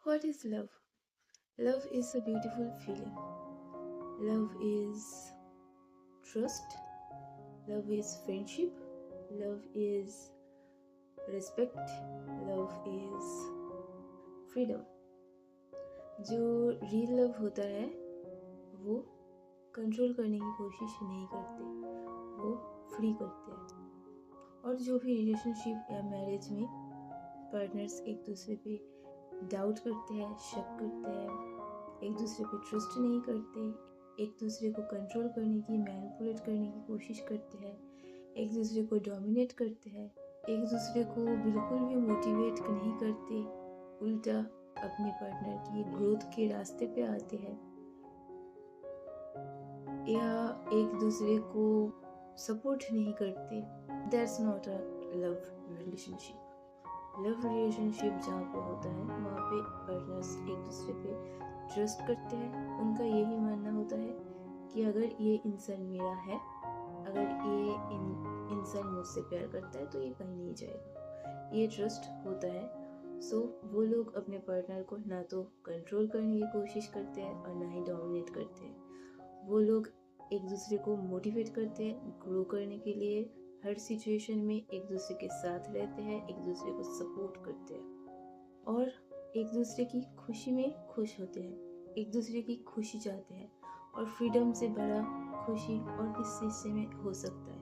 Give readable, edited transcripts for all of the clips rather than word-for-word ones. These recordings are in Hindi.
What is love? Love is a beautiful feeling. Love is trust. Love is friendship. Love is respect. Love is freedom. जो रियल लव होता है वो कंट्रोल करने की कोशिश नहीं करते, वो फ्री करते हैं। और जो भी रिलेशनशिप या मैरिज में पार्टनर्स एक दूसरे पे डाउट करते हैं, शक करते हैं, एक दूसरे पे ट्रस्ट नहीं करते, एक दूसरे को कंट्रोल करने की, मैनिपुलेट करने की कोशिश करते हैं, एक दूसरे को डोमिनेट करते हैं, एक दूसरे को बिल्कुल भी मोटिवेट नहीं करते, उल्टा अपने पार्टनर की ग्रोथ के रास्ते पे आते हैं, या एक दूसरे को सपोर्ट नहीं करते, that's not a love relationship. Love relationship जहाँ पे होता है वहाँ पे पार्टनर्स एक दूसरे पे ट्रस्ट करते हैं। उनका यही मानना होता है कि अगर ये इंसान मेरा है, अगर ये इंसान मुझसे प्यार करता है तो ये कहीं नहीं जाएगा, ये ट्रस्ट होता है। सो वो लोग अपने पार्टनर को ना तो कंट्रोल करने की कोशिश करते हैं और ना ही डोमिनेट करते हैं। वो लोग एक दूसरे को मोटिवेट करते हैं ग्रो करने के लिए, हर सिचुएशन में एक दूसरे के साथ रहते हैं, एक दूसरे को सपोर्ट करते हैं और एक दूसरे की खुशी में खुश होते हैं, एक दूसरे की खुशी चाहते हैं। और फ्रीडम से बड़ा खुशी और किस हिस्से में हो सकता है?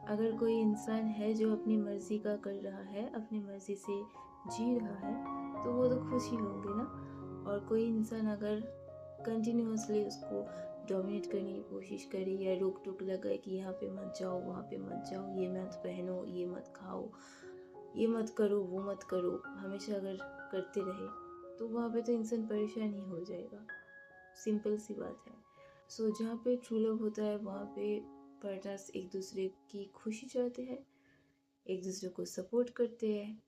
अगर कोई इंसान है जो अपनी मर्जी का कर रहा है, अपनी मर्जी से जी रहा है, तो वो तो खुश ही होंगे ना। और कोई इंसान अगर कंटिन्यूअसली उसको डोमिनेट करने की कोशिश करे या रोक टोक लगाए कि यहाँ पे मत जाओ, वहाँ पे मत जाओ, ये मत पहनो, ये मत खाओ, ये मत करो, वो मत करो, हमेशा अगर करते रहे तो वहाँ पे तो इंसान परेशान ही हो जाएगा। सिंपल सी बात है। सो जहाँ पे ट्रू लव होता है वहाँ पे पार्टनर्स एक दूसरे की खुशी चाहते हैं, एक दूसरे को सपोर्ट करते हैं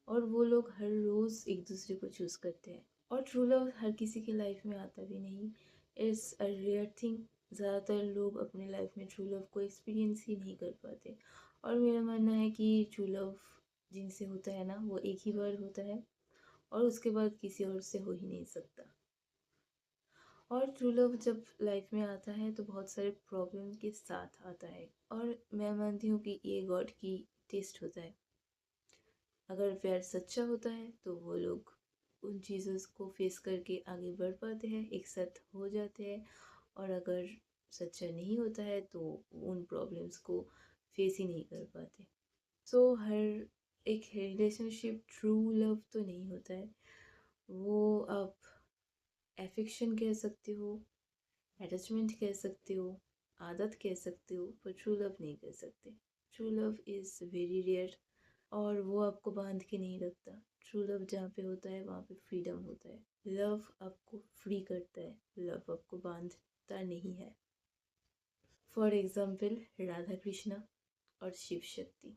और वो लोग हर रोज़ एक दूसरे को चूज़ करते हैं। और ट्रू लव हर किसी की लाइफ में आता भी नहीं, इट्स अ रेयर थिंग। ज़्यादातर लोग अपने लाइफ में ट्रू लव को एक्सपीरियंस ही नहीं कर पाते। और मेरा मानना है कि ट्रू लव जिनसे होता है ना वो एक ही बार होता है और उसके बाद किसी और से हो ही नहीं सकता। और ट्रू लव जब लाइफ में आता है तो बहुत सारे प्रॉब्लम के साथ आता है और मैं मानती हूँ कि ये गॉड की टेस्ट होता है। अगर प्यार सच्चा होता है तो वो लोग उन चीज़ों को फेस करके आगे बढ़ पाते हैं, एक साथ हो जाते हैं। और अगर सच्चा नहीं होता है तो उन प्रॉब्लम्स को फेस ही नहीं कर पाते। सो हर एक रिलेशनशिप ट्रू लव तो नहीं होता है, वो आप एफेक्शन कह सकते हो, अटैचमेंट कह सकते हो, आदत कह सकते हो, पर ट्रू लव नहीं कह सकते। True love is very rare और वो आपको बांध के नहीं रखता। ट्रू लव जहाँ पे होता है वहाँ पे फ्रीडम होता है। लव आपको फ्री करता है, लव आपको बांधता नहीं है। फॉर एग्जाम्पल राधा कृष्णा और शिव शक्ति,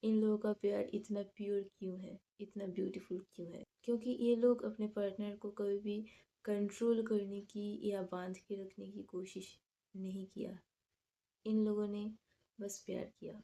इन लोगों का प्यार इतना प्योर क्यों है, इतना ब्यूटीफुल क्यों है? क्योंकि ये लोग अपने पार्टनर को कभी भी कंट्रोल करने की या बांध के रखने की कोशिश नहीं किया। इन लोगों ने बस प्यार किया।